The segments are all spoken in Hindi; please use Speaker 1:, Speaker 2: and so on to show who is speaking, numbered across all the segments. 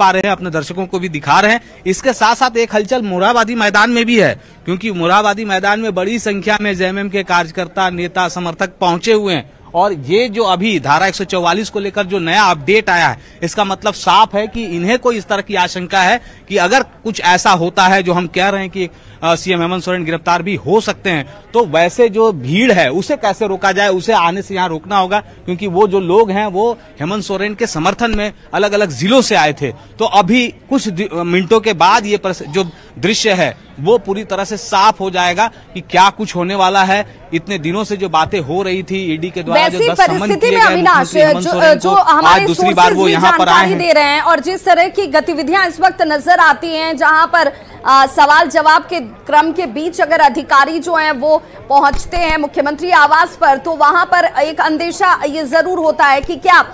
Speaker 1: पा रहे हैं, अपने दर्शकों को भी दिखा रहे हैं। इसके साथ साथ एक हलचल मोरहाबादी मैदान में भी है, क्योंकि मोरहाबादी मैदान में बड़ी संख्या में जेएमएम के कार्यकर्ता, नेता, समर्थक पहुंचे हुए हैं। और ये जो अभी धारा 144 को लेकर जो नया अपडेट आया है, इसका मतलब साफ है कि इन्हें कोई इस तरह की आशंका है कि अगर कुछ ऐसा होता है जो हम कह रहे हैं कि सीएम हेमंत सोरेन गिरफ्तार भी हो सकते हैं, तो वैसे जो भीड़ है उसे कैसे रोका जाए, उसे आने से यहाँ रोकना होगा। क्योंकि वो जो लोग हैं वो हेमंत सोरेन के समर्थन में अलग अलग जिलों से आए थे। तो अभी कुछ मिनटों के बाद ये जो दृश्य है वो पूरी तरह से साफ हो जाएगा कि क्या कुछ होने वाला है। इतने दिनों से जो बातें हो रही थी ईडी के द्वारा, जो 10 समन किए गए
Speaker 2: अविनाश, जो हमारे दूसरी बार वो यहाँ पर आए दे रहे हैं, और जिस तरह की गतिविधियां इस वक्त नजर आती हैं, जहां पर सवाल जवाब के क्रम के बीच अगर अधिकारी जो हैं वो पहुंचते हैं मुख्यमंत्री आवास पर, तो वहां पर एक अंदेशा ये जरूर होता है कि क्या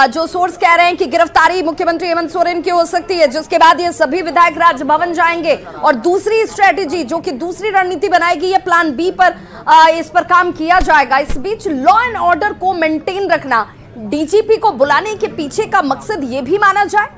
Speaker 2: जो सोर्स कह रहे हैं कि गिरफ्तारी मुख्यमंत्री हेमंत सोरेन की हो सकती है, जिसके बाद ये सभी विधायक राजभवन जाएंगे। और दूसरी स्ट्रेटेजी जो कि दूसरी रणनीति बनाएगी, ये प्लान बी पर इस पर काम किया जाएगा। इस बीच लॉ एंड ऑर्डर को मेंटेन रखना डीजीपी को बुलाने के पीछे का मकसद ये भी माना जाए?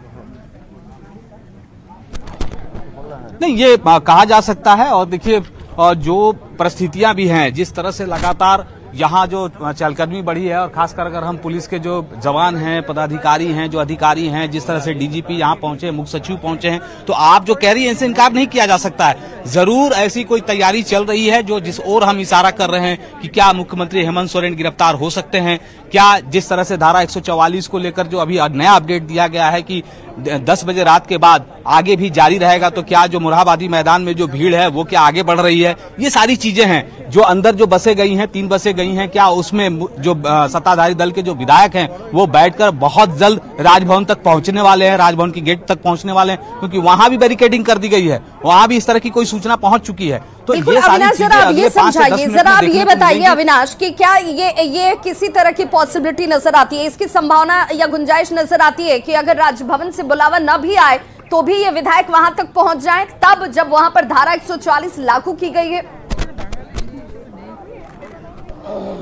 Speaker 1: नहीं, ये कहा जा सकता है। और देखिए जो परिस्थितियां भी हैं, जिस तरह से लगातार यहाँ जो चहलकदमी बढ़ी है, और खासकर अगर हम पुलिस के जो जवान हैं, पदाधिकारी हैं, जो अधिकारी हैं, जिस तरह से डीजीपी यहाँ पहुंचे, मुख्य सचिव पहुंचे हैं, तो आप जो कह रही हैं इनसे इनकार नहीं किया जा सकता है। जरूर ऐसी कोई तैयारी चल रही है जो जिस ओर हम इशारा कर रहे हैं कि क्या मुख्यमंत्री हेमंत सोरेन गिरफ्तार हो सकते हैं। क्या जिस तरह से धारा 144 को लेकर जो अभी नया अपडेट दिया गया है कि 10 बजे रात के बाद आगे भी जारी रहेगा, तो क्या जो मोरहाबादी मैदान में जो भीड़ है वो क्या आगे बढ़ रही है, ये सारी चीजें हैं। जो अंदर जो बसें गई हैं, 3 बसें गई हैं, क्या उसमें जो सत्ताधारी दल के जो विधायक हैं वो बैठकर बहुत जल्द राजभवन तक पहुंचने वाले हैं, राजभवन की गेट तक पहुंचने वाले हैं, क्योंकि वहां भी बैरिकेडिंग कर दी गई है, वहां भी इस तरह की कोई सूचना पहुंच चुकी है। तो ये
Speaker 2: अविनाश, जरा आप ये समझाइए, जरा आप ये बताइए अविनाश कि क्या ये किसी तरह की पॉसिबिलिटी नजर आती है, इसकी संभावना या गुंजाइश नजर आती है कि अगर राजभवन से बुलावा न भी आए तो भी ये विधायक वहां तक पहुंच जाएं, तब जब वहां पर धारा 144 लागू की गई है?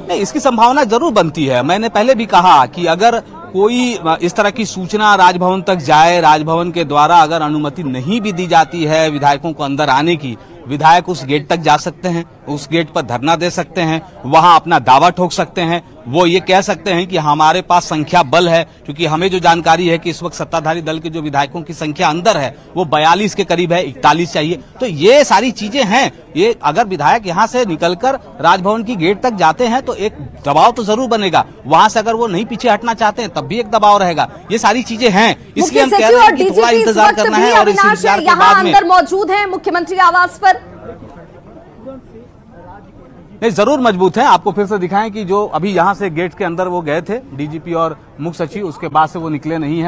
Speaker 1: नहीं, इसकी संभावना जरूर बनती है। मैंने पहले भी कहा कि अगर कोई इस तरह की सूचना राजभवन तक जाए, राजभवन के द्वारा अगर अनुमति नहीं भी दी जाती है विधायकों को अंदर आने की, विधायक उस गेट तक जा सकते हैं, उस गेट पर धरना दे सकते हैं, वहां अपना दावा ठोक सकते हैं। वो ये कह सकते हैं कि हमारे पास संख्या बल है, क्योंकि हमें जो जानकारी है कि इस वक्त सत्ताधारी दल के जो विधायकों की संख्या अंदर है वो 42 के करीब है, 41 चाहिए। तो ये सारी चीजें हैं। ये अगर विधायक यहाँ से निकलकर राजभवन की गेट तक जाते हैं तो एक दबाव तो जरूर बनेगा, वहां से अगर वो नहीं पीछे हटना चाहते हैं तब भी एक दबाव रहेगा। ये सारी चीजें हैं, इसलिए हम कह रहे हैं कि थोड़ा इंतजार करना है। और इस इंतजार के बाद में
Speaker 2: अंदर मौजूद है मुख्यमंत्री आवास पर,
Speaker 1: नहीं जरूर मजबूत है। आपको फिर से दिखाएं कि जो अभी यहाँ से गेट के अंदर वो गए थे डीजीपी और मुख्य सचिव, उसके बाद से वो निकले नहीं है।